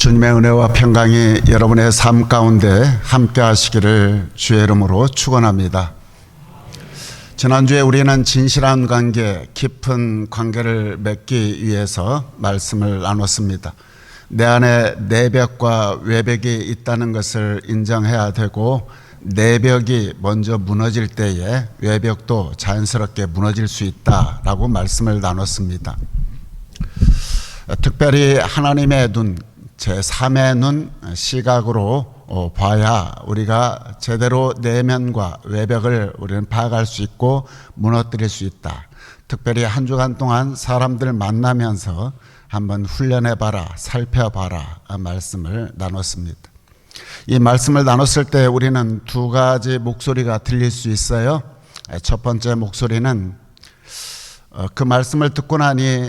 주님의 은혜와 평강이 여러분의 삶 가운데 함께 하시기를 주의 이름으로 축원합니다. 지난주에 우리는 진실한 관계, 깊은 관계를 맺기 위해서 말씀을 나눴습니다. 내 안에 내벽과 외벽이 있다는 것을 인정해야 되고, 내벽이 먼저 무너질 때에 외벽도 자연스럽게 무너질 수 있다라고 말씀을 나눴습니다. 특별히 하나님의 눈, 제3의 눈 시각으로 봐야 우리가 제대로 내면과 외벽을 우리는 파악할 수 있고 무너뜨릴 수 있다. 특별히 한 주간 동안 사람들 만나면서 한번 훈련해봐라, 살펴봐라 말씀을 나눴습니다. 이 말씀을 나눴을 때 우리는 두 가지 목소리가 들릴 수 있어요. 첫 번째 목소리는 그 말씀을 듣고 나니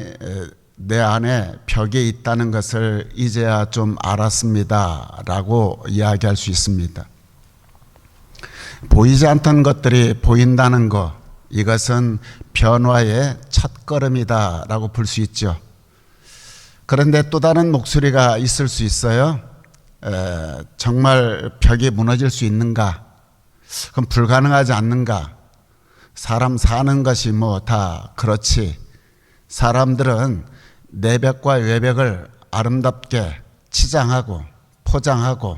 내 안에 벽이 있다는 것을 이제야 좀 알았습니다 라고 이야기할 수 있습니다. 보이지 않던 것들이 보인다는 것, 이것은 변화의 첫걸음이다 라고 볼 수 있죠. 그런데 또 다른 목소리가 있을 수 있어요. 정말 벽이 무너질 수 있는가? 그럼 불가능하지 않는가? 사람 사는 것이 뭐 다 그렇지. 사람들은 내벽과 외벽을 아름답게 치장하고 포장하고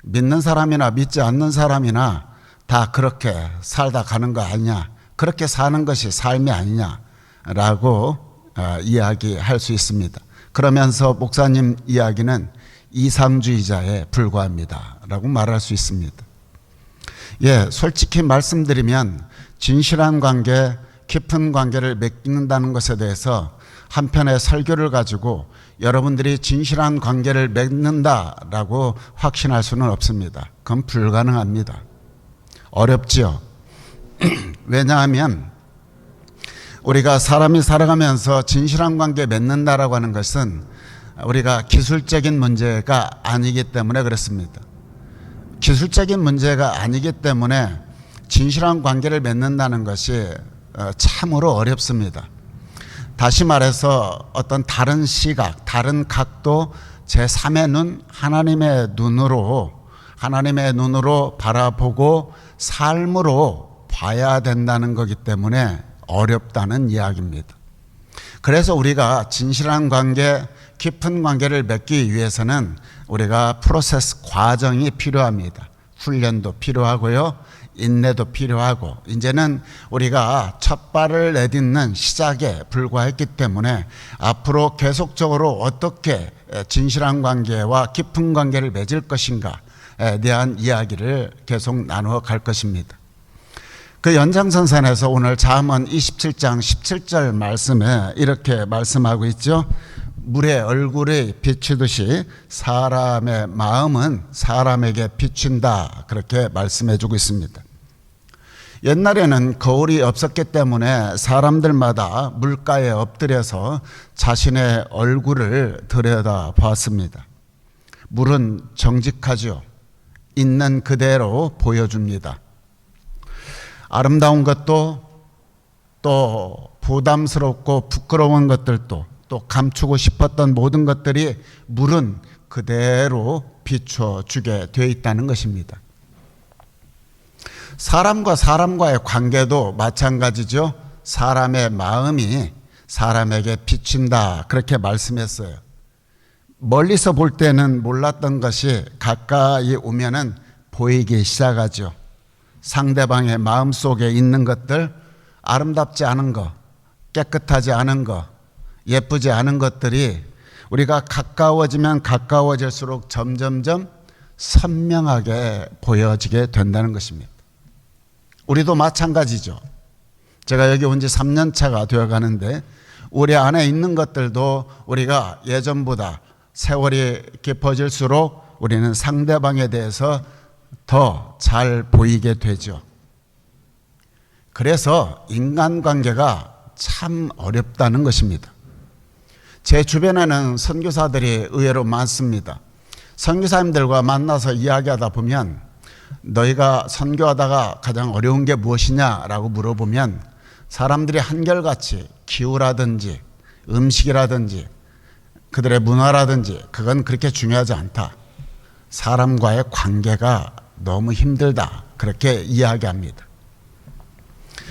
믿는 사람이나 믿지 않는 사람이나 다 그렇게 살다 가는 거 아니냐, 그렇게 사는 것이 삶이 아니냐라고 이야기할 수 있습니다. 그러면서 목사님 이야기는 이상주의자에 불과합니다 라고 말할 수 있습니다. 솔직히 말씀드리면 진실한 관계, 깊은 관계를 맺는다는 것에 대해서 한 편의 설교를 가지고 여러분들이 진실한 관계를 맺는다라고 확신할 수는 없습니다. 그건 불가능합니다. 어렵죠. 왜냐하면 우리가 사람이 살아가면서 진실한 관계 맺는다라고 하는 것은 우리가 기술적인 문제가 아니기 때문에 그렇습니다. 기술적인 문제가 아니기 때문에 진실한 관계를 맺는다는 것이 참으로 어렵습니다. 다시 말해서 어떤 다른 시각, 다른 각도, 제3의 눈, 하나님의 눈으로 바라보고 삶으로 봐야 된다는 거기 때문에 어렵다는 이야기입니다. 그래서 우리가 진실한 관계, 깊은 관계를 맺기 위해서는 우리가 프로세스 과정이 필요합니다. 훈련도 필요하고요, 인내도 필요하고, 이제는 우리가 첫 발을 내딛는 시작에 불과했기 때문에 앞으로 계속적으로 어떻게 진실한 관계와 깊은 관계를 맺을 것인가에 대한 이야기를 계속 나누어 갈 것입니다. 그 연장선상에서 오늘 잠언 27장 17절 말씀에 이렇게 말씀하고 있죠. 물의 얼굴에 비추듯이 사람의 마음은 사람에게 비춘다, 그렇게 말씀해 주고 있습니다. 옛날에는 거울이 없었기 때문에 사람들마다 물가에 엎드려서 자신의 얼굴을 들여다 보았습니다. 물은 정직하죠. 있는 그대로 보여줍니다. 아름다운 것도, 또 부담스럽고 부끄러운 것들도, 또 감추고 싶었던 모든 것들이 물은 그대로 비춰주게 되어 있다는 것입니다. 사람과 사람과의 관계도 마찬가지죠. 사람의 마음이 사람에게 비친다, 그렇게 말씀했어요. 멀리서 볼 때는 몰랐던 것이 가까이 오면은 보이기 시작하죠. 상대방의 마음속에 있는 것들, 아름답지 않은 것, 깨끗하지 않은 것, 예쁘지 않은 것들이 우리가 가까워지면 가까워질수록 점점점 선명하게 보여지게 된다는 것입니다. 우리도 마찬가지죠. 제가 여기 온 지 3년 차가 되어 가는데 우리 안에 있는 것들도 우리가 예전보다 세월이 깊어질수록 우리는 상대방에 대해서 더 잘 보이게 되죠. 그래서 인간관계가 참 어렵다는 것입니다. 제 주변에는 선교사들이 의외로 많습니다. 선교사님들과 만나서 이야기하다 보면 너희가 선교하다가 가장 어려운 게 무엇이냐라고 물어보면 사람들이 한결같이 기후라든지 음식이라든지 그들의 문화라든지 그건 그렇게 중요하지 않다. 사람과의 관계가 너무 힘들다. 그렇게 이야기합니다.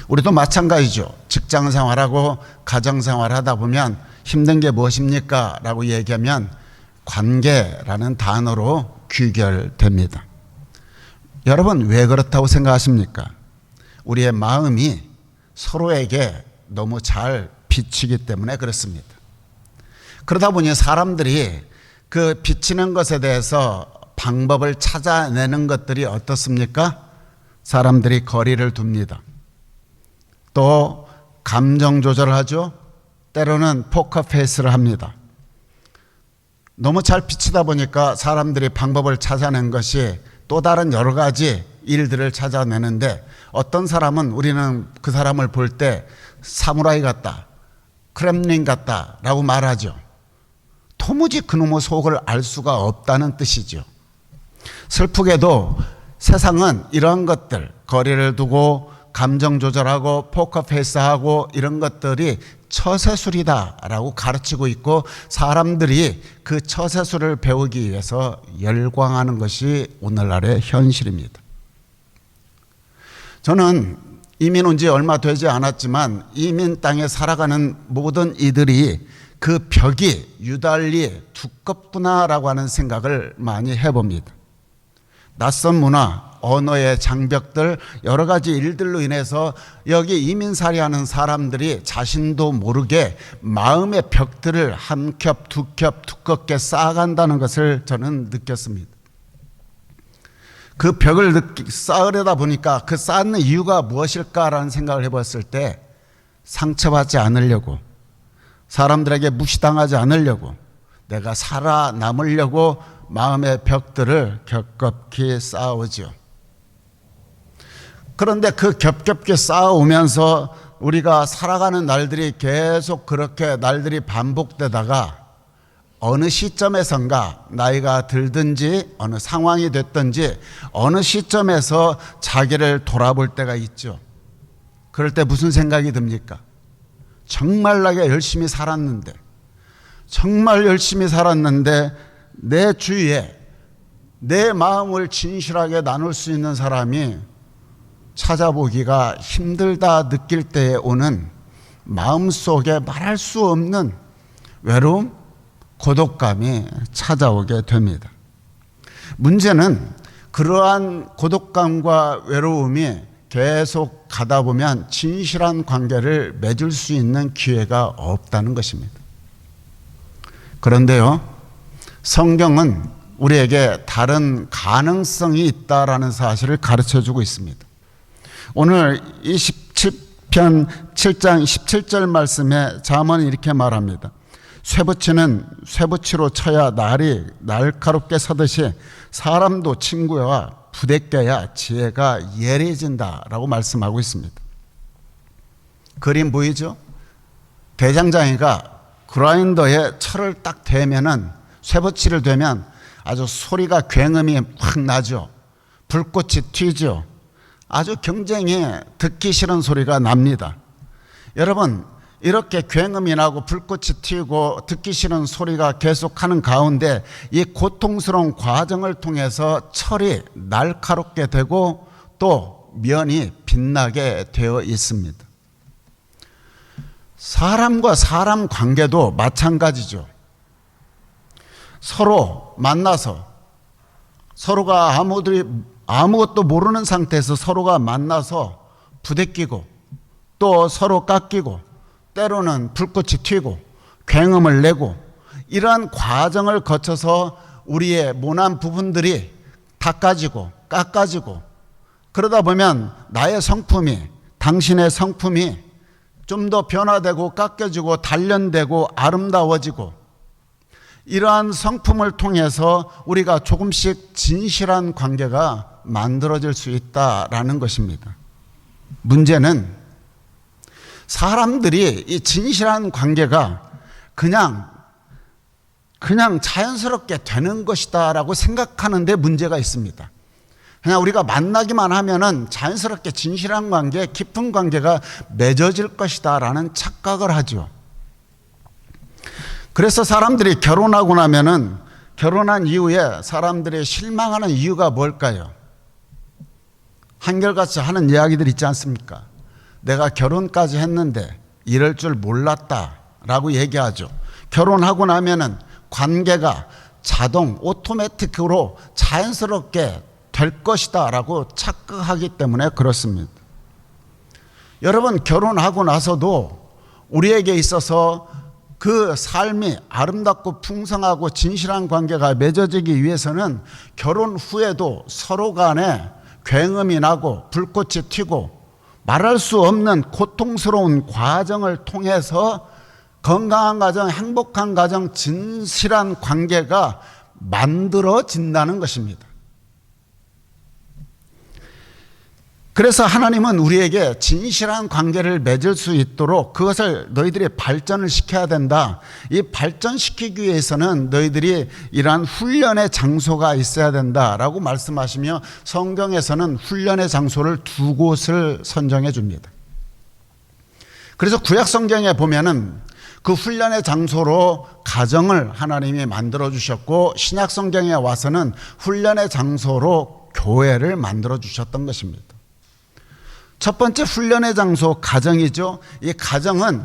우리도 마찬가지죠. 직장 생활하고 가정 생활하다 보면 힘든 게 무엇입니까? 라고 얘기하면 관계라는 단어로 귀결됩니다. 여러분, 왜 그렇다고 생각하십니까? 우리의 마음이 서로에게 너무 잘 비치기 때문에 그렇습니다. 그러다 보니 사람들이 그 비치는 것에 대해서 방법을 찾아내는 것들이 어떻습니까? 사람들이 거리를 둡니다. 또 감정 조절을 하죠. 때로는 포커페이스를 합니다. 너무 잘 비치다 보니까 사람들이 방법을 찾아낸 것이 또 다른 여러 가지 일들을 찾아내는데, 어떤 사람은 우리는 그 사람을 볼 때 사무라이 같다, 크렘린 같다 라고 말하죠. 도무지 그놈의 속을 알 수가 없다는 뜻이죠. 슬프게도 세상은 이런 것들, 거리를 두고 감정 조절하고 포커페이스하고 이런 것들이 처세술이다라고 가르치고 있고, 사람들이 그 처세술을 배우기 위해서 열광하는 것이 오늘날의 현실입니다. 저는 이민 온 지 얼마 되지 않았지만 이민 땅에 살아가는 모든 이들이 그 벽이 유달리 두껍구나라고 하는 생각을 많이 해봅니다. 낯선 문화, 언어의 장벽들, 여러 가지 일들로 인해서 여기 이민살이하는 사람들이 자신도 모르게 마음의 벽들을 한 겹, 두 겹 두껍게 쌓아간다는 것을 저는 느꼈습니다. 그 벽을 쌓으려다 보니까 그 쌓는 이유가 무엇일까라는 생각을 해봤을 때, 상처받지 않으려고, 사람들에게 무시당하지 않으려고, 내가 살아남으려고 마음의 벽들을 겹겹이 쌓아오죠. 그런데 그 겹겹이 쌓아오면서 우리가 살아가는 날들이 계속 그렇게 날들이 반복되다가 어느 시점에선가 나이가 들든지 어느 상황이 됐든지 어느 시점에서 자기를 돌아볼 때가 있죠. 그럴 때 무슨 생각이 듭니까? 정말 내가 열심히 살았는데, 정말 열심히 살았는데 내 주위에 내 마음을 진실하게 나눌 수 있는 사람이 찾아보기가 힘들다 느낄 때에 오는 마음속에 말할 수 없는 외로움, 고독감이 찾아오게 됩니다. 문제는 그러한 고독감과 외로움이 계속 가다 보면 진실한 관계를 맺을 수 있는 기회가 없다는 것입니다. 그런데요, 성경은 우리에게 다른 가능성이 있다라는 사실을 가르쳐주고 있습니다. 오늘 27편 7장 17절 말씀에 잠언은 이렇게 말합니다. 쇠붙이는 쇠붙이로 쳐야 날이 날카롭게 서듯이 사람도 친구와 부대껴야 지혜가 예리해진다라고 말씀하고 있습니다. 그림 보이죠? 대장장이가 그라인더에 철을 딱 대면은, 쇠붙이를 대면 아주 소리가 굉음이 확 나죠. 불꽃이 튀죠. 아주 경쟁이 듣기 싫은 소리가 납니다. 여러분, 이렇게 굉음이 나고 불꽃이 튀고 듣기 싫은 소리가 계속하는 가운데 이 고통스러운 과정을 통해서 철이 날카롭게 되고 또 면이 빛나게 되어 있습니다. 사람과 사람 관계도 마찬가지죠. 서로 만나서 서로가 아무것도 모르는 상태에서 서로가 만나서 부대끼고 또 서로 깎이고 때로는 불꽃이 튀고 굉음을 내고, 이러한 과정을 거쳐서 우리의 모난 부분들이 닦아지고 깎아지고, 그러다 보면 나의 성품이, 당신의 성품이 좀 더 변화되고 깎여지고 단련되고 아름다워지고, 이러한 성품을 통해서 우리가 조금씩 진실한 관계가 만들어질 수 있다라는 것입니다. 문제는 사람들이 이 진실한 관계가 그냥 자연스럽게 되는 것이다라고 생각하는 데 문제가 있습니다. 그냥 우리가 만나기만 하면은 자연스럽게 진실한 관계, 깊은 관계가 맺어질 것이다라는 착각을 하죠. 그래서 사람들이 결혼하고 나면은 결혼한 이후에 사람들이 실망하는 이유가 뭘까요? 한결같이 하는 이야기들 있지 않습니까? 내가 결혼까지 했는데 이럴 줄 몰랐다라고 얘기하죠. 결혼하고 나면은 관계가 자동 오토매틱으로 자연스럽게 될 것이다라고 착각하기 때문에 그렇습니다. 여러분, 결혼하고 나서도 우리에게 있어서 그 삶이 아름답고 풍성하고 진실한 관계가 맺어지기 위해서는 결혼 후에도 서로 간에 굉음이 나고 불꽃이 튀고 말할 수 없는 고통스러운 과정을 통해서 건강한 가정, 행복한 가정, 진실한 관계가 만들어진다는 것입니다. 그래서 하나님은 우리에게 진실한 관계를 맺을 수 있도록 그것을 너희들이 발전을 시켜야 된다. 이 발전시키기 위해서는 너희들이 이러한 훈련의 장소가 있어야 된다라고 말씀하시며 성경에서는 훈련의 장소를 두 곳을 선정해 줍니다. 그래서 구약 성경에 보면은 그 훈련의 장소로 가정을 하나님이 만들어 주셨고, 신약 성경에 와서는 훈련의 장소로 교회를 만들어 주셨던 것입니다. 첫 번째 훈련의 장소 가정이죠. 이 가정은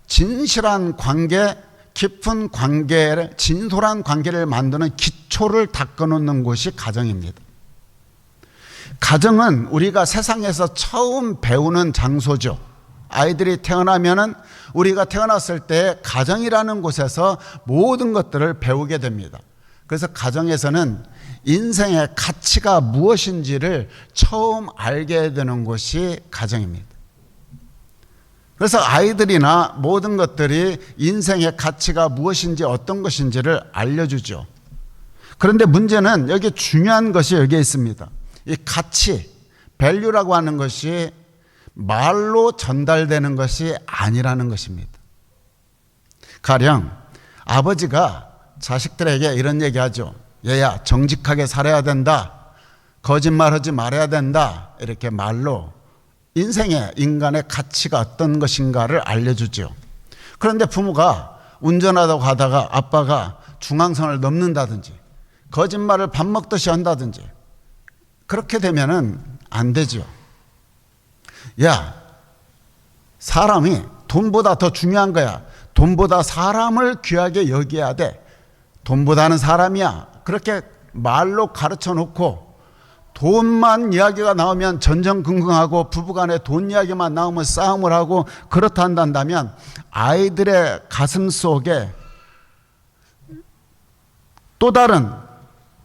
진실한 관계, 깊은 관계, 진솔한 관계를 만드는 기초를 닦아놓는 곳이 가정입니다. 가정은 우리가 세상에서 처음 배우는 장소죠. 아이들이 태어나면은 우리가 태어났을 때 가정이라는 곳에서 모든 것들을 배우게 됩니다. 그래서 가정에서는 인생의 가치가 무엇인지를 처음 알게 되는 곳이 가정입니다. 그래서 아이들이나 모든 것들이 인생의 가치가 무엇인지 어떤 것인지를 알려주죠. 그런데 문제는 여기 중요한 것이 여기에 있습니다. 이 가치, 밸류라고 하는 것이 말로 전달되는 것이 아니라는 것입니다. 가령 아버지가 자식들에게 이런 얘기하죠. 얘야, 정직하게 살아야 된다. 거짓말하지 말아야 된다. 이렇게 말로 인생의 인간의 가치가 어떤 것인가를 알려주죠. 그런데 부모가 운전하다 가다가 아빠가 중앙선을 넘는다든지 거짓말을 밥 먹듯이 한다든지 그렇게 되면은 안 되죠. 야, 사람이 돈보다 더 중요한 거야. 돈보다 사람을 귀하게 여겨야 돼. 돈보다는 사람이야. 그렇게 말로 가르쳐 놓고 돈만 이야기가 나오면 전전긍긍하고 부부간에 돈 이야기만 나오면 싸움을 하고 그렇다 한다면 아이들의 가슴 속에 또 다른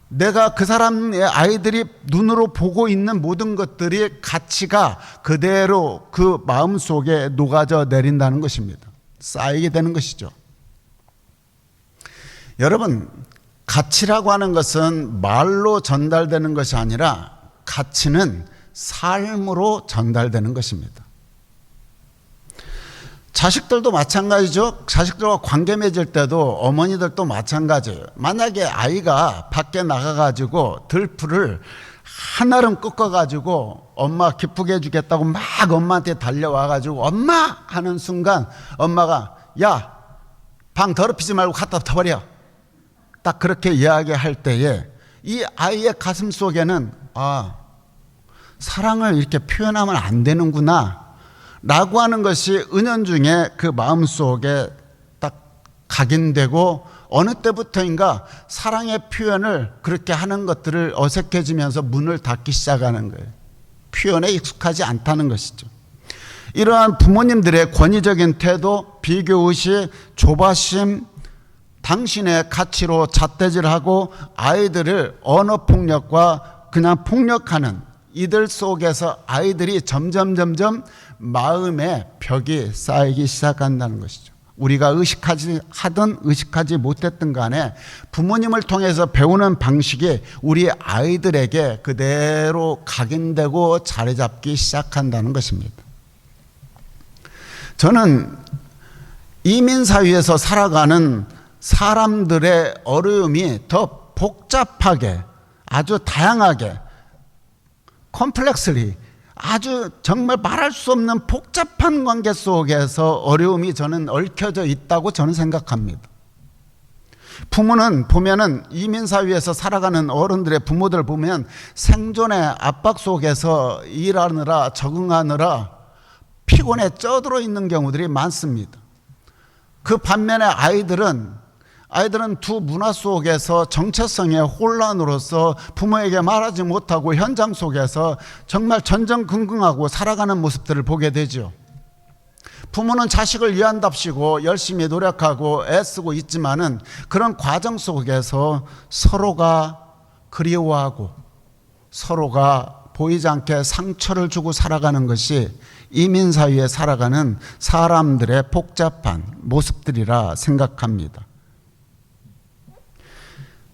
내가 그 사람의 아이들이 눈으로 보고 있는 모든 것들이 가치가 그대로 그 마음 속에 녹아져 내린다는 것입니다. 쌓이게 되는 것이죠. 여러분, 가치라고 하는 것은 말로 전달되는 것이 아니라 가치는 삶으로 전달되는 것입니다. 자식들도 마찬가지죠. 자식들과 관계 맺을 때도 어머니들도 마찬가지예요. 만약에 아이가 밖에 나가가지고 들풀을 한아름 꺾어가지고 엄마 기쁘게 해주겠다고 막 엄마한테 달려와가지고 엄마 하는 순간 엄마가 야, 방 더럽히지 말고 갖다 둬버려. 딱 그렇게 이야기할 때에 이 아이의 가슴 속에는 사랑을 이렇게 표현하면 안 되는구나 라고 하는 것이 은연중에 그 마음속에 딱 각인되고 어느 때부터인가 사랑의 표현을 그렇게 하는 것들을 어색해지면서 문을 닫기 시작하는 거예요. 표현에 익숙하지 않다는 것이죠. 이러한 부모님들의 권위적인 태도, 비교의식, 조바심, 당신의 가치로 잣대질하고 아이들을 언어폭력과 그냥 폭력하는 이들 속에서 아이들이 점점 마음의 벽이 쌓이기 시작한다는 것이죠. 우리가 의식하든 의식하지 못했든 간에 부모님을 통해서 배우는 방식이 우리 아이들에게 그대로 각인되고 자리 잡기 시작한다는 것입니다. 저는 이민사회에서 살아가는 사람들의 어려움이 더 복잡하게 아주 다양하게 컴플렉스리 아주 정말 말할 수 없는 복잡한 관계 속에서 어려움이 저는 얽혀져 있다고 저는 생각합니다. 부모는 보면은 이민사회에서 살아가는 어른들의 부모들 보면 생존의 압박 속에서 일하느라 적응하느라 피곤에 쪄들어 있는 경우들이 많습니다. 그 반면에 아이들은 두 문화 속에서 정체성의 혼란으로서 부모에게 말하지 못하고 현장 속에서 정말 전전긍긍하고 살아가는 모습들을 보게 되죠. 부모는 자식을 위한답시고 열심히 노력하고 애쓰고 있지만은 그런 과정 속에서 서로가 그리워하고 서로가 보이지 않게 상처를 주고 살아가는 것이 이민사회에 살아가는 사람들의 복잡한 모습들이라 생각합니다.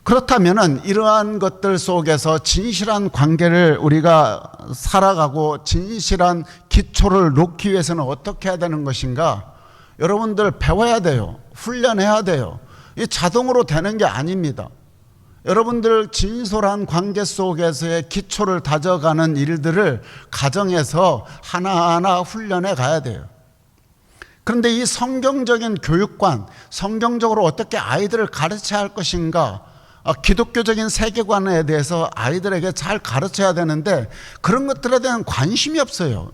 그렇다면은 이러한 것들 속에서 진실한 관계를 우리가 살아가고 진실한 기초를 놓기 위해서는 어떻게 해야 되는 것인가? 여러분들 배워야 돼요. 훈련해야 돼요. 이 자동으로 되는 게 아닙니다. 여러분들 진솔한 관계 속에서의 기초를 다져가는 일들을 가정에서 하나하나 훈련해 가야 돼요. 그런데 이 성경적인 교육관, 성경적으로 어떻게 아이들을 가르쳐야 할 것인가? 기독교적인 세계관에 대해서 아이들에게 잘 가르쳐야 되는데 그런 것들에 대한 관심이 없어요.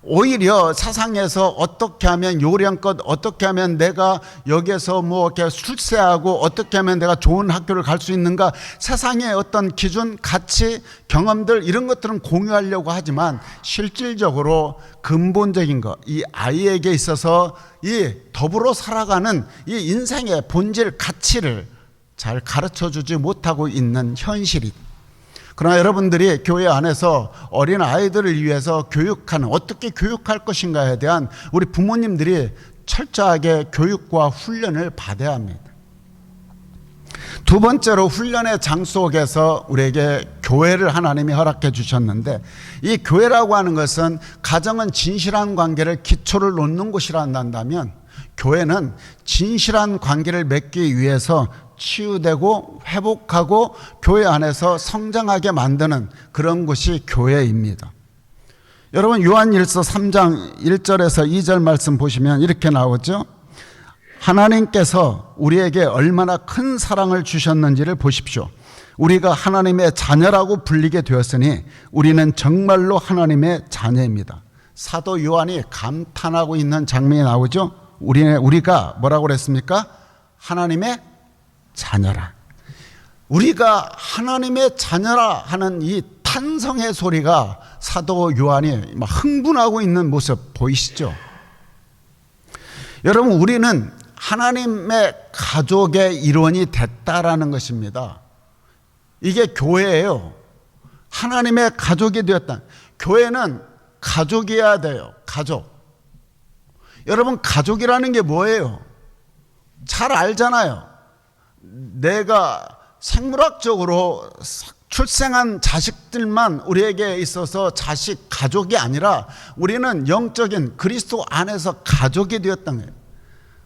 오히려 세상에서 어떻게 하면 요령껏 어떻게 하면 내가 여기에서 뭐 이렇게 출세하고 어떻게 하면 내가 좋은 학교를 갈 수 있는가, 세상의 어떤 기준, 가치, 경험들 이런 것들은 공유하려고 하지만 실질적으로 근본적인 것, 이 아이에게 있어서 이 더불어 살아가는 이 인생의 본질 가치를 잘 가르쳐주지 못하고 있는 현실이. 그러나 여러분들이 교회 안에서 어린 아이들을 위해서 교육하는, 어떻게 교육할 것인가에 대한 우리 부모님들이 철저하게 교육과 훈련을 받아야 합니다. 두 번째로 훈련의 장 속에서 우리에게 교회를 하나님이 허락해 주셨는데, 이 교회라고 하는 것은 가정은 진실한 관계를 기초를 놓는 곳이라 한다면 교회는 진실한 관계를 맺기 위해서 치유되고 회복하고 교회 안에서 성장하게 만드는 그런 곳이 교회입니다. 여러분 요한일서 3장 1절에서 2절 말씀 보시면 이렇게 나오죠. 하나님께서 우리에게 얼마나 큰 사랑을 주셨는지를 보십시오. 우리가 하나님의 자녀라고 불리게 되었으니 우리는 정말로 하나님의 자녀입니다. 사도 요한이 감탄하고 있는 장면이 나오죠. 우리가 뭐라고 그랬습니까? 하나님의 자녀라. 우리가 하나님의 자녀라 하는 이 탄성의 소리가 사도 요한이 막 흥분하고 있는 모습 보이시죠? 여러분, 우리는 하나님의 가족의 일원이 됐다라는 것입니다. 이게 교회예요. 하나님의 가족이 되었다. 교회는 가족이어야 돼요. 가족. 여러분, 가족이라는 게 뭐예요? 잘 알잖아요. 내가 생물학적으로 출생한 자식들만 우리에게 있어서 자식, 가족이 아니라 우리는 영적인 그리스도 안에서 가족이 되었다는 거예요.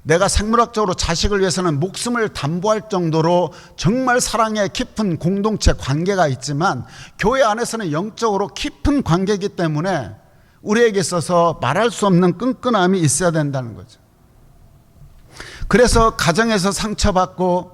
내가 생물학적으로 자식을 위해서는 목숨을 담보할 정도로 정말 사랑의 깊은 공동체 관계가 있지만 교회 안에서는 영적으로 깊은 관계이기 때문에 우리에게 있어서 말할 수 없는 끈끈함이 있어야 된다는 거죠. 그래서 가정에서 상처받고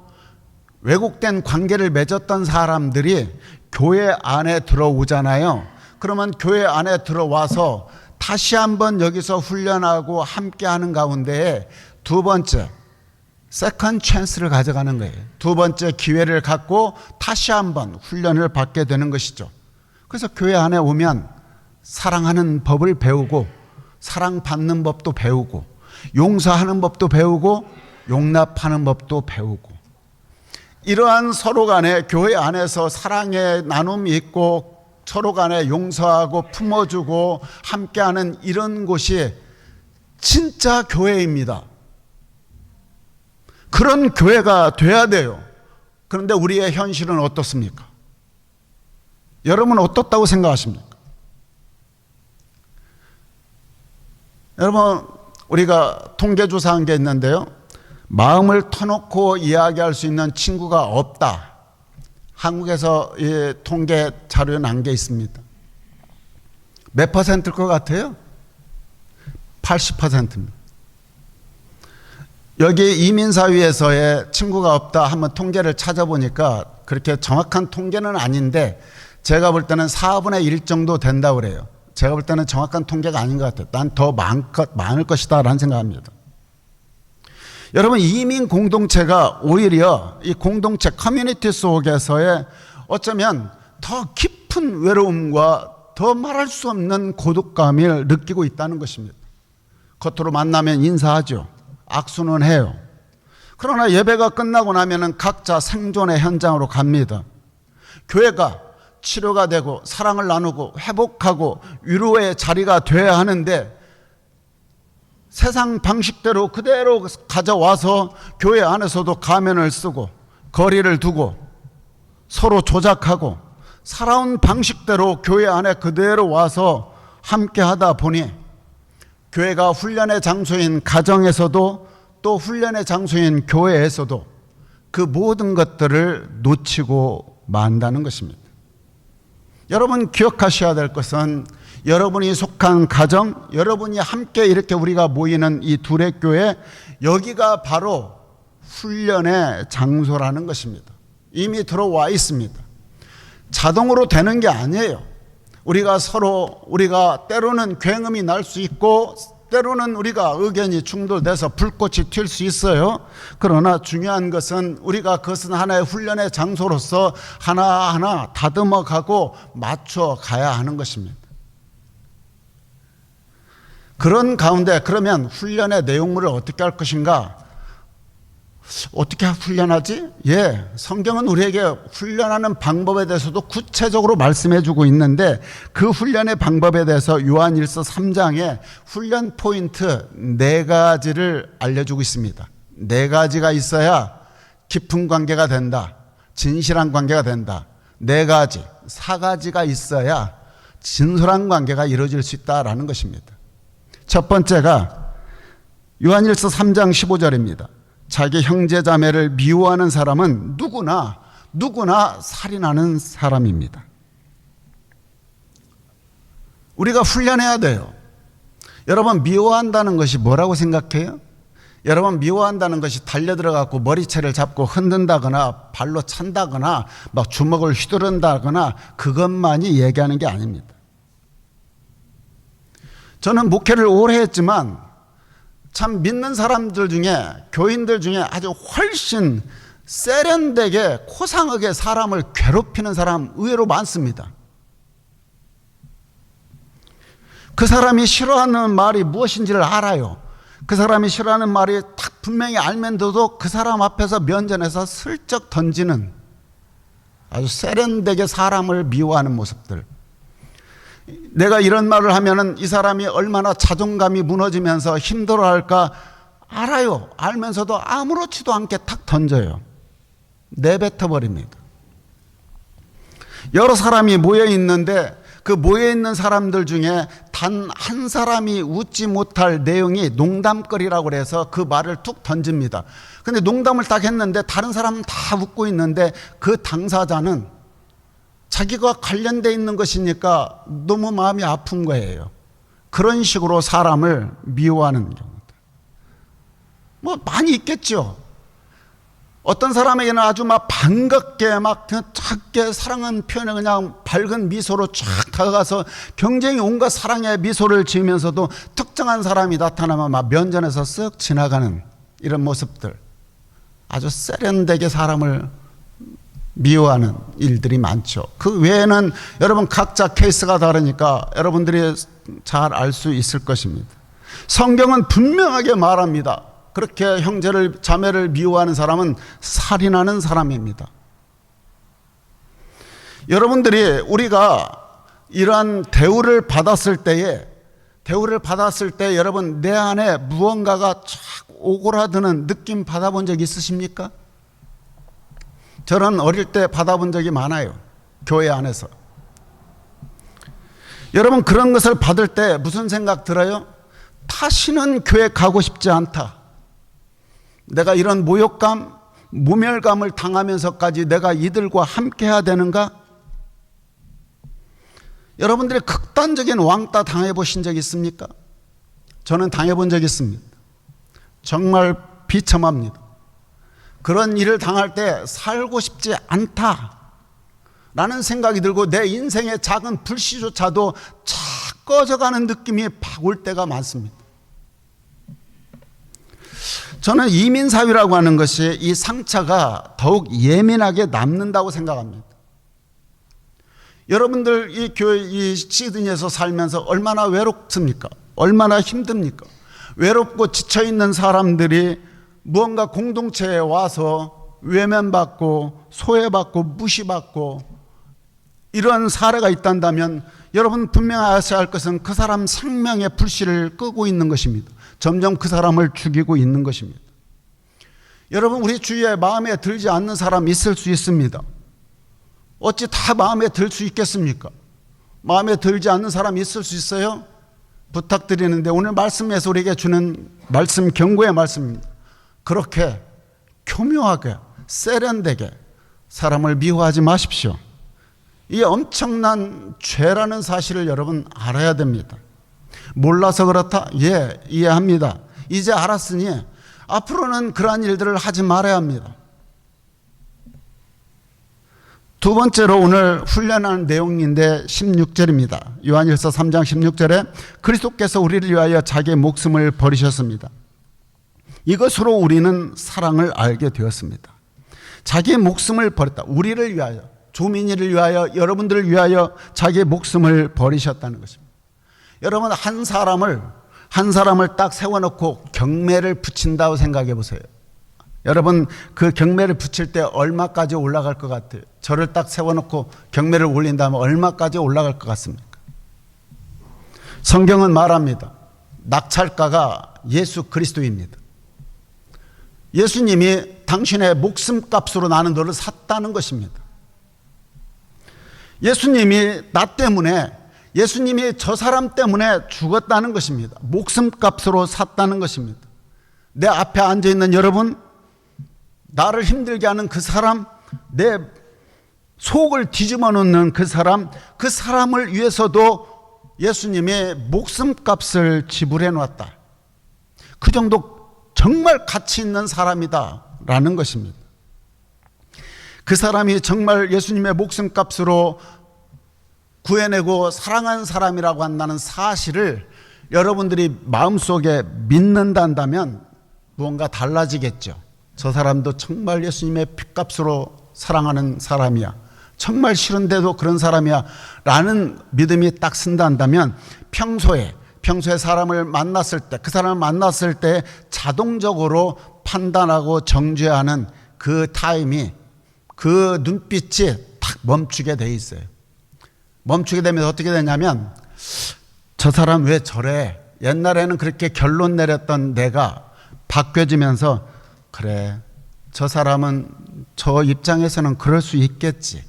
왜곡된 관계를 맺었던 사람들이 교회 안에 들어오잖아요. 그러면 교회 안에 들어와서 다시 한번 여기서 훈련하고 함께하는 가운데에 두 번째 세컨드 찬스를 가져가는 거예요. 두 번째 기회를 갖고 다시 한번 훈련을 받게 되는 것이죠. 그래서 교회 안에 오면 사랑하는 법을 배우고 사랑받는 법도 배우고 용서하는 법도 배우고 용납하는 법도 배우고, 이러한 서로 간에 교회 안에서 사랑의 나눔이 있고 서로 간에 용서하고 품어주고 함께하는 이런 곳이 진짜 교회입니다. 그런 교회가 돼야 돼요. 그런데 우리의 현실은 어떻습니까? 여러분은 어떻다고 생각하십니까? 여러분, 우리가 통계조사한 게 있는데요. 마음을 터놓고 이야기할 수 있는 친구가 없다. 한국에서 이 통계 자료에 난 게 있습니다. 몇 퍼센트일 것 같아요? 80%입니다. 여기 이민사위에서의 친구가 없다 한번 통계를 찾아보니까 그렇게 정확한 통계는 아닌데 제가 볼 때는 4분의 1 정도 된다고 그래요. 제가 볼 때는 정확한 통계가 아닌 것 같아요. 난 더 많을 것이다 라는 생각합니다. 여러분, 이민 공동체가 오히려 이 공동체 커뮤니티 속에서의 어쩌면 더 깊은 외로움과 더 말할 수 없는 고독감을 느끼고 있다는 것입니다. 겉으로 만나면 인사하죠. 악수는 해요. 그러나 예배가 끝나고 나면 각자 생존의 현장으로 갑니다. 교회가 치료가 되고 사랑을 나누고 회복하고 위로의 자리가 돼야 하는데 세상 방식대로 그대로 가져와서 교회 안에서도 가면을 쓰고 거리를 두고 서로 조작하고 살아온 방식대로 교회 안에 그대로 와서 함께 하다 보니 교회가 훈련의 장소인 가정에서도 또 훈련의 장소인 교회에서도 그 모든 것들을 놓치고 만다는 것입니다. 여러분, 기억하셔야 될 것은 여러분이 속한 가정, 여러분이 함께 이렇게 우리가 모이는 이 둘의 교회, 여기가 바로 훈련의 장소라는 것입니다. 이미 들어와 있습니다. 자동으로 되는 게 아니에요. 우리가 때로는 굉음이 날 수 있고 때로는 우리가 의견이 충돌돼서 불꽃이 튈 수 있어요. 그러나 중요한 것은 우리가 그것은 하나의 훈련의 장소로서 하나하나 다듬어 가고 맞춰 가야 하는 것입니다. 그런 가운데 그러면 훈련의 내용물을 어떻게 할 것인가? 어떻게 훈련하지? 성경은 우리에게 훈련하는 방법에 대해서도 구체적으로 말씀해 주고 있는데 그 훈련의 방법에 대해서 요한일서 3장에 훈련 포인트 4가지를 알려주고 있습니다. 4가지가 있어야 깊은 관계가 된다. 진실한 관계가 된다. 4가지, 4가지가 있어야 진솔한 관계가 이루어질 수 있다라는 것입니다. 첫 번째가 요한일서 3장 15절입니다. 자기 형제 자매를 미워하는 사람은 누구나 살인하는 사람입니다. 우리가 훈련해야 돼요. 여러분, 미워한다는 것이 뭐라고 생각해요? 여러분, 미워한다는 것이 달려들어가고 머리채를 잡고 흔든다거나 발로 찬다거나 막 주먹을 휘두른다거나 그것만이 얘기하는 게 아닙니다. 저는 목회를 오래 했지만 참 믿는 사람들 중에, 교인들 중에 아주 훨씬 세련되게 코상하게 사람을 괴롭히는 사람 의외로 많습니다. 그 사람이 싫어하는 말이 무엇인지를 알아요. 그 사람이 싫어하는 말이 딱 분명히 알면서도 그 사람 앞에서 면전에서 슬쩍 던지는 아주 세련되게 사람을 미워하는 모습들. 내가 이런 말을 하면은 이 사람이 얼마나 자존감이 무너지면서 힘들어할까 알아요. 알면서도 아무렇지도 않게 탁 던져요. 내뱉어버립니다. 여러 사람이 모여 있는데 그 모여 있는 사람들 중에 단 한 사람이 웃지 못할 내용이 농담거리라고 해서 그 말을 툭 던집니다. 근데 농담을 딱 했는데 다른 사람은 다 웃고 있는데 그 당사자는 자기가 관련되어 있는 것이니까 너무 마음이 아픈 거예요. 그런 식으로 사람을 미워하는 경우들. 많이 있겠죠. 어떤 사람에게는 아주 막 반갑게 막 작게 사랑하는 표현에 그냥 밝은 미소로 쫙 다가가서 굉장히 온갖 사랑의 미소를 지으면서도 특정한 사람이 나타나면 막 면전에서 쓱 지나가는 이런 모습들. 아주 세련되게 사람을 미워하는 일들이 많죠. 그 외에는 여러분 각자 케이스가 다르니까 여러분들이 잘 알 수 있을 것입니다. 성경은 분명하게 말합니다. 그렇게 형제를 자매를 미워하는 사람은 살인하는 사람입니다. 여러분들이 우리가 이러한 대우를 받았을 때 여러분 내 안에 무언가가 쫙 오그라드는 느낌 받아본 적 있으십니까? 저는 어릴 때 받아본 적이 많아요. 교회 안에서. 여러분, 그런 것을 받을 때 무슨 생각 들어요? 다시는 교회 가고 싶지 않다. 내가 이런 모욕감, 모멸감을 당하면서까지 내가 이들과 함께 해야 되는가? 여러분들이 극단적인 왕따 당해보신 적 있습니까? 저는 당해본 적 있습니다. 정말 비참합니다. 그런 일을 당할 때 살고 싶지 않다라는 생각이 들고 내 인생의 작은 불씨조차도 착 꺼져가는 느낌이 팍 올 때가 많습니다. 저는 이민사회라고 하는 것이 이 상처가 더욱 예민하게 남는다고 생각합니다. 여러분들 이 교회 이 시드니에서 살면서 얼마나 외롭습니까? 얼마나 힘듭니까? 외롭고 지쳐있는 사람들이 무언가 공동체에 와서 외면받고 소외받고 무시받고 이런 사례가 있단다면 여러분 분명히 아셔야 할 것은 그 사람 생명의 불씨를 끄고 있는 것입니다. 점점 그 사람을 죽이고 있는 것입니다. 여러분 우리 주위에 마음에 들지 않는 사람 있을 수 있습니다. 어찌 다 마음에 들 수 있겠습니까? 마음에 들지 않는 사람 있을 수 있어요? 부탁드리는데 오늘 말씀에서 우리에게 주는 말씀 경고의 말씀입니다. 그렇게 교묘하게 세련되게 사람을 미워하지 마십시오. 이게 엄청난 죄라는 사실을 여러분 알아야 됩니다. 몰라서 그렇다? 예, 이해합니다. 이제 알았으니 앞으로는 그러한 일들을 하지 말아야 합니다. 두 번째로 오늘 훈련한 내용인데 16절입니다. 요한일서 3장 16절에 그리스도께서 우리를 위하여 자기의 목숨을 버리셨습니다. 이것으로 우리는 사랑을 알게 되었습니다. 자기의 목숨을 버렸다. 우리를 위하여, 조민이를 위하여, 여러분들을 위하여 자기의 목숨을 버리셨다는 것입니다. 여러분 한 사람을 딱 세워놓고 경매를 붙인다고 생각해 보세요. 여러분 그 경매를 붙일 때 얼마까지 올라갈 것 같아요? 저를 딱 세워놓고 경매를 올린다면 얼마까지 올라갈 것 같습니까? 성경은 말합니다. 낙찰가가 예수 그리스도입니다. 예수님이 당신의 목숨값으로 나는 너를 샀다는 것입니다. 예수님이 나 때문에, 예수님이 저 사람 때문에 죽었다는 것입니다. 목숨값으로 샀다는 것입니다. 내 앞에 앉아있는 여러분, 나를 힘들게 하는 그 사람, 내 속을 뒤집어 놓는 그 사람을 위해서도 예수님이 목숨값을 지불해 놨다. 그 정도 정말 가치 있는 사람이다 라는 것입니다. 그 사람이 정말 예수님의 목숨값으로 구해내고 사랑한 사람이라고 한다는 사실을 여러분들이 마음속에 믿는다면 무언가 달라지겠죠. 저 사람도 정말 예수님의 핏값으로 사랑하는 사람이야. 정말 싫은데도 그런 사람이야 라는 믿음이 딱 쓴다면 평소에 사람을 만났을 때, 그 사람을 만났을 때 자동적으로 판단하고 정죄하는 그 타임이, 그 눈빛이 탁 멈추게 돼 있어요. 멈추게 되면 어떻게 되냐면 저 사람 왜 저래? 옛날에는 그렇게 결론 내렸던 내가 바뀌어지면서 그래, 저 사람은 저 입장에서는 그럴 수 있겠지.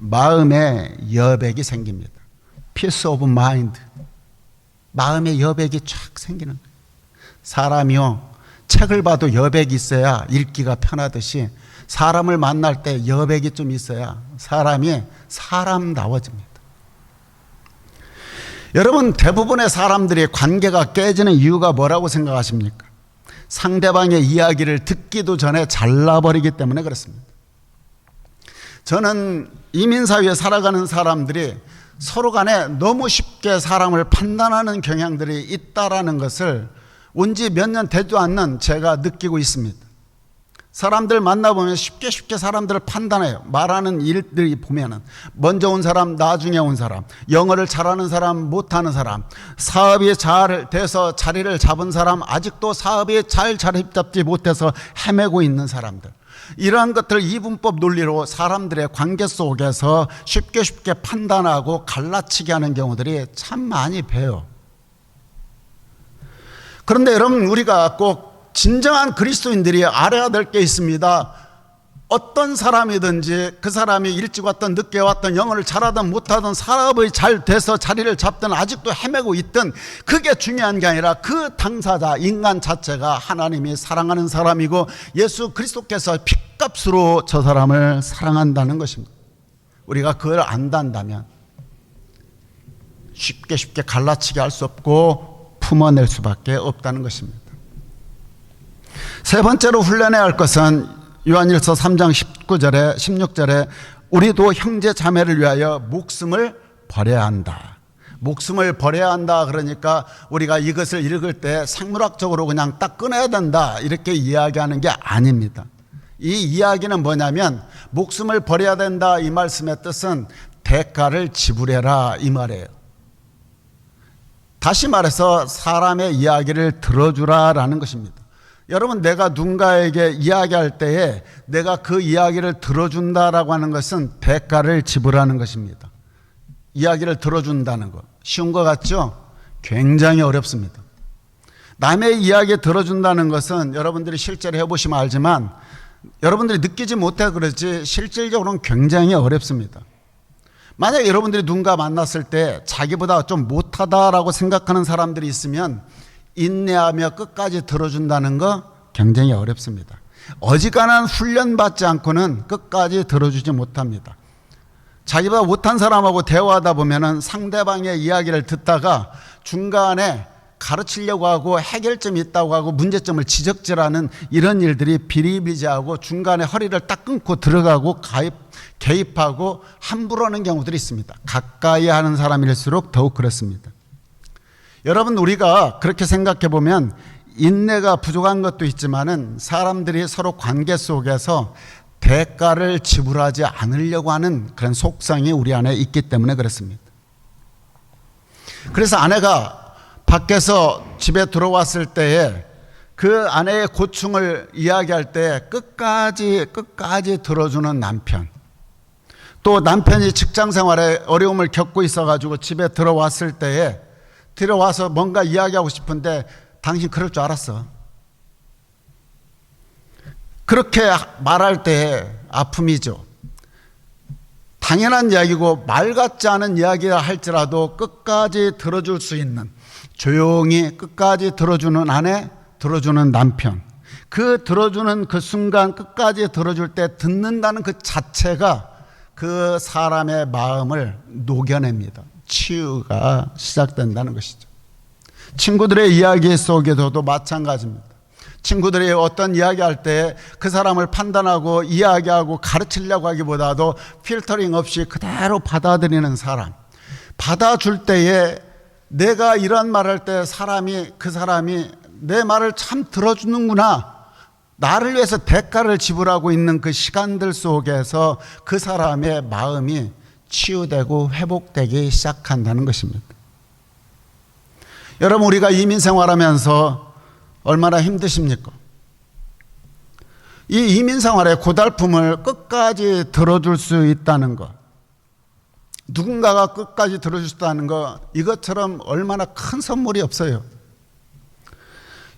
마음의 여백이 생깁니다. Peace of mind. 마음의 여백이 쫙 생기는 거예요. 사람이요, 책을 봐도 여백이 있어야 읽기가 편하듯이 사람을 만날 때 여백이 좀 있어야 사람이 사람다워집니다. 여러분, 대부분의 사람들이 관계가 깨지는 이유가 뭐라고 생각하십니까? 상대방의 이야기를 듣기도 전에 잘라버리기 때문에 그렇습니다. 저는 이민사회에 살아가는 사람들이 서로 간에 너무 쉽게 사람을 판단하는 경향들이 있다라는 것을 온 지 몇 년 되지도 않는 제가 느끼고 있습니다. 사람들 만나보면 쉽게 사람들을 판단해요. 말하는 일들이 보면은 먼저 온 사람, 나중에 온 사람, 영어를 잘하는 사람, 못하는 사람, 사업이 잘 돼서 자리를 잡은 사람, 아직도 사업이 잘 자리 잡지 못해서 헤매고 있는 사람들, 이러한 것들 이분법 논리로 사람들의 관계 속에서 쉽게 판단하고 갈라치게 하는 경우들이 참 많이 봬요. 그런데 여러분, 우리가 꼭 진정한 그리스도인들이 알아야 될 게 있습니다. 어떤 사람이든지 그 사람이 일찍 왔든 늦게 왔든 영어를 잘하든 못하든 사업이 잘 돼서 자리를 잡든 아직도 헤매고 있든 그게 중요한 게 아니라 그 당사자 인간 자체가 하나님이 사랑하는 사람이고 예수 그리스도께서 핏값으로 저 사람을 사랑한다는 것입니다. 우리가 그걸 안단다면 쉽게 갈라치게 할 수 없고 품어낼 수밖에 없다는 것입니다. 세 번째로 훈련해야 할 것은 요한일서 3장 19절에 16절에 우리도 형제 자매를 위하여 목숨을 버려야 한다. 목숨을 버려야 한다 그러니까 우리가 이것을 읽을 때 생물학적으로 그냥 딱 끊어야 된다 이렇게 이야기하는 게 아닙니다. 이 이야기는 뭐냐면 목숨을 버려야 된다 이 말씀의 뜻은 대가를 지불해라 이 말이에요. 다시 말해서 사람의 이야기를 들어주라라는 것입니다. 여러분, 내가 누군가에게 이야기할 때에 내가 그 이야기를 들어준다라고 하는 것은 대가를 지불하는 것입니다. 이야기를 들어준다는 것 쉬운 것 같죠? 굉장히 어렵습니다. 남의 이야기 들어준다는 것은 여러분들이 실제로 해보시면 알지만 여러분들이 느끼지 못해 그렇지 실질적으로는 굉장히 어렵습니다. 만약에 여러분들이 누군가 만났을 때 자기보다 좀 못하다라고 생각하는 사람들이 있으면 인내하며 끝까지 들어준다는 거 굉장히 어렵습니다. 어지간한 훈련받지 않고는 끝까지 들어주지 못합니다. 자기보다 못한 사람하고 대화하다 보면은 상대방의 이야기를 듣다가 중간에 가르치려고 하고 해결점이 있다고 하고 문제점을 지적질하는 이런 일들이 비리비리하고 중간에 허리를 딱 끊고 들어가고 개입하고 함부로 하는 경우들이 있습니다. 가까이 하는 사람일수록 더욱 그렇습니다. 여러분, 우리가 그렇게 생각해 보면 인내가 부족한 것도 있지만은 사람들이 서로 관계 속에서 대가를 지불하지 않으려고 하는 그런 속성이 우리 안에 있기 때문에 그렇습니다. 그래서 아내가 밖에서 집에 들어왔을 때에 그 아내의 고충을 이야기할 때 끝까지 들어주는 남편, 또 남편이 직장 생활에 어려움을 겪고 있어가지고 집에 들어왔을 때에 들어와서 뭔가 이야기하고 싶은데 당신 그럴 줄 알았어. 그렇게 말할 때 아픔이죠. 당연한 이야기고 말 같지 않은 이야기라 할지라도 끝까지 들어줄 수 있는, 조용히 끝까지 들어주는 아내, 들어주는 남편, 그 들어주는 그 순간 끝까지 들어줄 때 듣는다는 그 자체가 그 사람의 마음을 녹여냅니다. 치유가 시작된다는 것이죠. 친구들의 이야기 속에서도 마찬가지입니다. 친구들이 어떤 이야기할 때 그 사람을 판단하고 이야기하고 가르치려고 하기보다도 필터링 없이 그대로 받아들이는 사람, 받아줄 때에 내가 이런 말할 때 그 사람이 내 말을 참 들어주는구나, 나를 위해서 대가를 지불하고 있는 그 시간들 속에서 그 사람의 마음이 치유되고 회복되기 시작한다는 것입니다. 여러분, 우리가 이민 생활하면서 얼마나 힘드십니까? 이 이민 생활의 고달픔을 끝까지 들어줄 수 있다는 것, 누군가가 끝까지 들어줄 수 있다는 것, 이것처럼 얼마나 큰 선물이 없어요.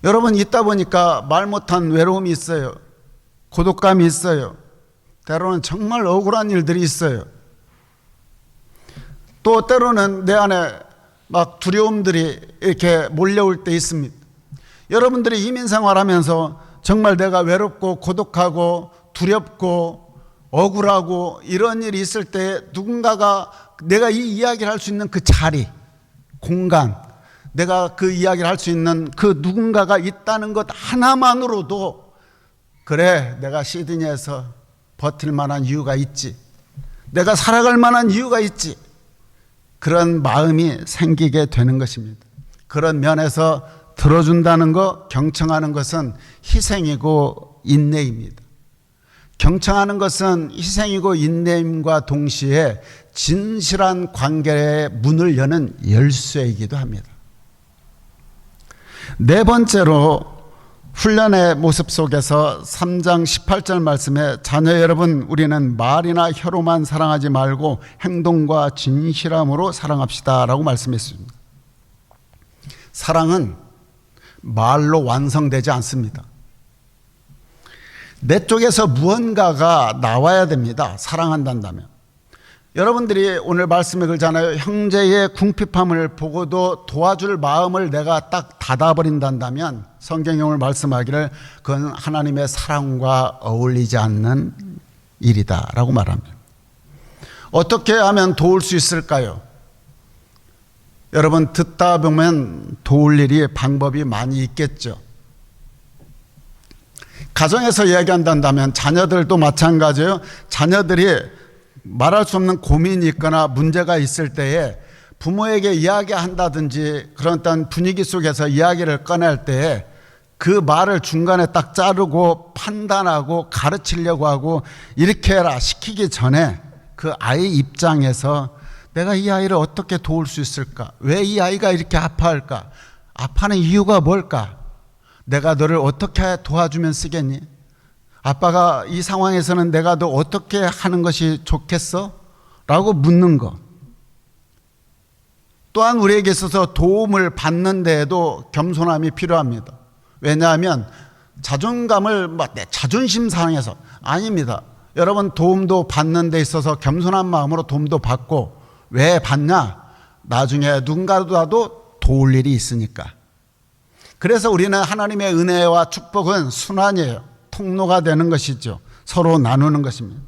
여러분, 있다 보니까 말 못한 외로움이 있어요. 고독감이 있어요. 때로는 정말 억울한 일들이 있어요. 또 때로는 내 안에 막 두려움들이 이렇게 몰려올 때 있습니다. 여러분들이 이민 생활하면서 정말 내가 외롭고 고독하고 두렵고 억울하고 이런 일이 있을 때 누군가가 내가 이 이야기를 할 수 있는 그 자리, 공간, 내가 그 이야기를 할 수 있는 그 누군가가 있다는 것 하나만으로도 그래, 내가 시드니에서 버틸 만한 이유가 있지, 내가 살아갈 만한 이유가 있지, 그런 마음이 생기게 되는 것입니다. 그런 면에서 들어준다는 것, 경청하는 것은 희생이고 인내입니다. 경청하는 것은 희생이고 인내임과 동시에 진실한 관계의 문을 여는 열쇠이기도 합니다. 네 번째로 훈련의 모습 속에서 3장 18절 말씀에 자녀 여러분, 우리는 말이나 혀로만 사랑하지 말고 행동과 진실함으로 사랑합시다 라고 말씀했습니다. 사랑은 말로 완성되지 않습니다. 내 쪽에서 무언가가 나와야 됩니다. 사랑한다면. 여러분들이 오늘 말씀을 읽잖아요. 형제의 궁핍함을 보고도 도와줄 마음을 내가 딱 닫아버린다면 성경이 오늘 말씀하기를 그건 하나님의 사랑과 어울리지 않는 일이다 라고 말합니다. 어떻게 하면 도울 수 있을까요? 여러분, 듣다 보면 도울 일이 방법이 많이 있겠죠. 가정에서 이야기한다면 자녀들도 마찬가지예요. 자녀들이 말할 수 없는 고민이 있거나 문제가 있을 때에 부모에게 이야기한다든지 그런 어떤 분위기 속에서 이야기를 꺼낼 때에 그 말을 중간에 딱 자르고 판단하고 가르치려고 하고 이렇게 해라 시키기 전에 그 아이 입장에서 내가 이 아이를 어떻게 도울 수 있을까? 왜 이 아이가 이렇게 아파할까? 아파하는 이유가 뭘까? 내가 너를 어떻게 도와주면 쓰겠니? 아빠가 이 상황에서는 내가 너 어떻게 하는 것이 좋겠어? 라고 묻는 것. 또한 우리에게 있어서 도움을 받는 데에도 겸손함이 필요합니다. 왜냐하면 자존감을 내 자존심 상해서 아닙니다. 여러분 도움도 받는 데 있어서 겸손한 마음으로 도움도 받고 왜 받냐? 나중에 누군가라도 도울 일이 있으니까. 그래서 우리는 하나님의 은혜와 축복은 순환이에요. 통로가 되는 것이죠. 서로 나누는 것입니다.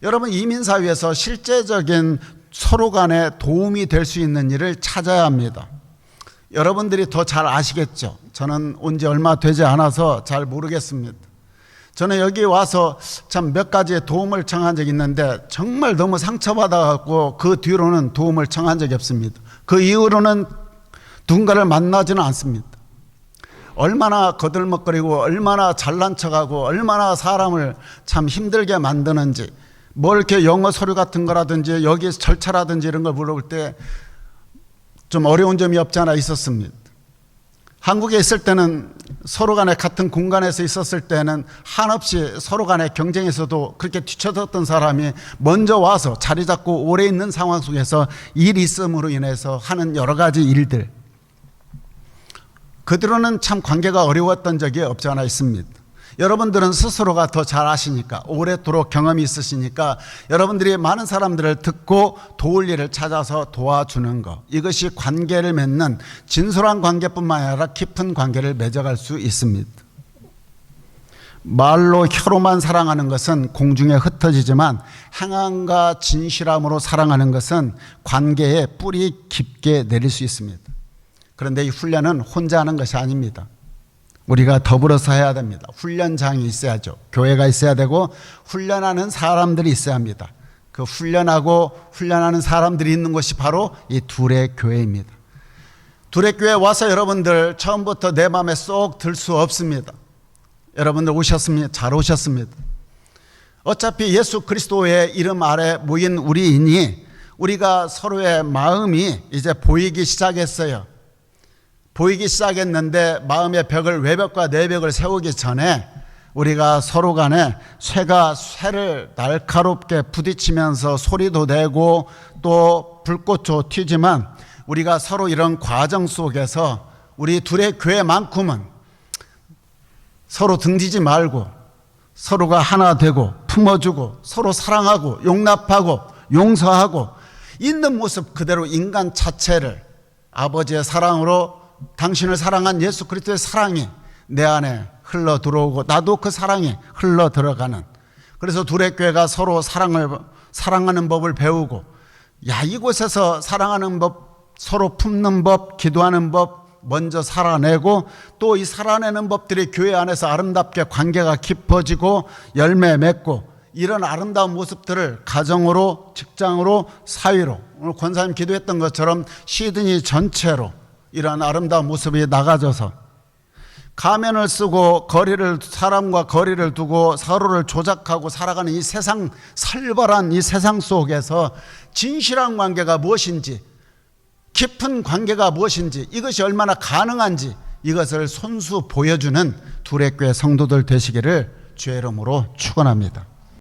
여러분 이민사회에서 실제적인 서로 간에 도움이 될 수 있는 일을 찾아야 합니다. 여러분들이 더 잘 아시겠죠. 저는 온 지 얼마 되지 않아서 잘 모르겠습니다. 저는 여기 와서 참 몇 가지의 도움을 청한 적이 있는데 정말 너무 상처받아갖고 그 뒤로는 도움을 청한 적이 없습니다. 그 이후로는 누군가를 만나지는 않습니다. 얼마나 거들먹거리고 얼마나 잘난 척하고 얼마나 사람을 참 힘들게 만드는지 뭐 이렇게 영어 서류 같은 거라든지 여기 절차라든지 이런 걸 물어볼 때 좀 어려운 점이 없지 않아 있었습니다. 한국에 있을 때는 서로 간에 같은 공간에서 있었을 때는 한없이 서로 간에 경쟁에서도 그렇게 뒤쳐졌던 사람이 먼저 와서 자리 잡고 오래 있는 상황 속에서 일이 있음으로 인해서 하는 여러 가지 일들, 그 뒤로는 참 관계가 어려웠던 적이 없지 않아 있습니다. 여러분들은 스스로가 더 잘 아시니까 오랫도록 경험이 있으시니까 여러분들이 많은 사람들을 듣고 도울 일을 찾아서 도와주는 것, 이것이 관계를 맺는 진솔한 관계뿐만 아니라 깊은 관계를 맺어갈 수 있습니다. 말로 혀로만 사랑하는 것은 공중에 흩어지지만 행함과 진실함으로 사랑하는 것은 관계에 뿌리 깊게 내릴 수 있습니다. 그런데 이 훈련은 혼자 하는 것이 아닙니다. 우리가 더불어서 해야 됩니다. 훈련장이 있어야죠. 교회가 있어야 되고 훈련하는 사람들이 있어야 합니다. 그 훈련하는 사람들이 있는 곳이 바로 이 둘의 교회입니다. 둘의 교회 와서 여러분들 처음부터 내 마음에 쏙 들 수 없습니다. 여러분들 오셨습니다. 잘 오셨습니다. 어차피 예수 그리스도의 이름 아래 모인 우리이니 우리가 서로의 마음이 이제 보이기 시작했어요. 보이기 시작했는데 마음의 벽을, 외벽과 내벽을 세우기 전에 우리가 서로 간에 쇠가 쇠를 날카롭게 부딪히면서 소리도 내고 또 불꽃도 튀지만 우리가 서로 이런 과정 속에서 우리 둘의 교회만큼은 서로 등지지 말고 서로가 하나 되고 품어주고 서로 사랑하고 용납하고 용서하고 있는 모습 그대로 인간 자체를 아버지의 사랑으로 당신을 사랑한 예수 그리스도의 사랑이 내 안에 흘러 들어오고 나도 그 사랑이 흘러 들어가는, 그래서 둘의 교회가 서로 사랑하는 법을 배우고, 야 이곳에서 사랑하는 법, 서로 품는 법, 기도하는 법 먼저 살아내고 또 이 살아내는 법들이 교회 안에서 아름답게 관계가 깊어지고 열매 맺고 이런 아름다운 모습들을 가정으로, 직장으로, 사회로, 오늘 권사님 기도했던 것처럼 시드니 전체로 이러한 아름다운 모습이 나가져서 가면을 쓰고 사람과 거리를 두고 서로를 조작하고 살아가는 이 세상, 살벌한 이 세상 속에서 진실한 관계가 무엇인지, 깊은 관계가 무엇인지, 이것이 얼마나 가능한지 이것을 손수 보여주는 둘의 교회 성도들 되시기를 주의 이름으로 축원합니다.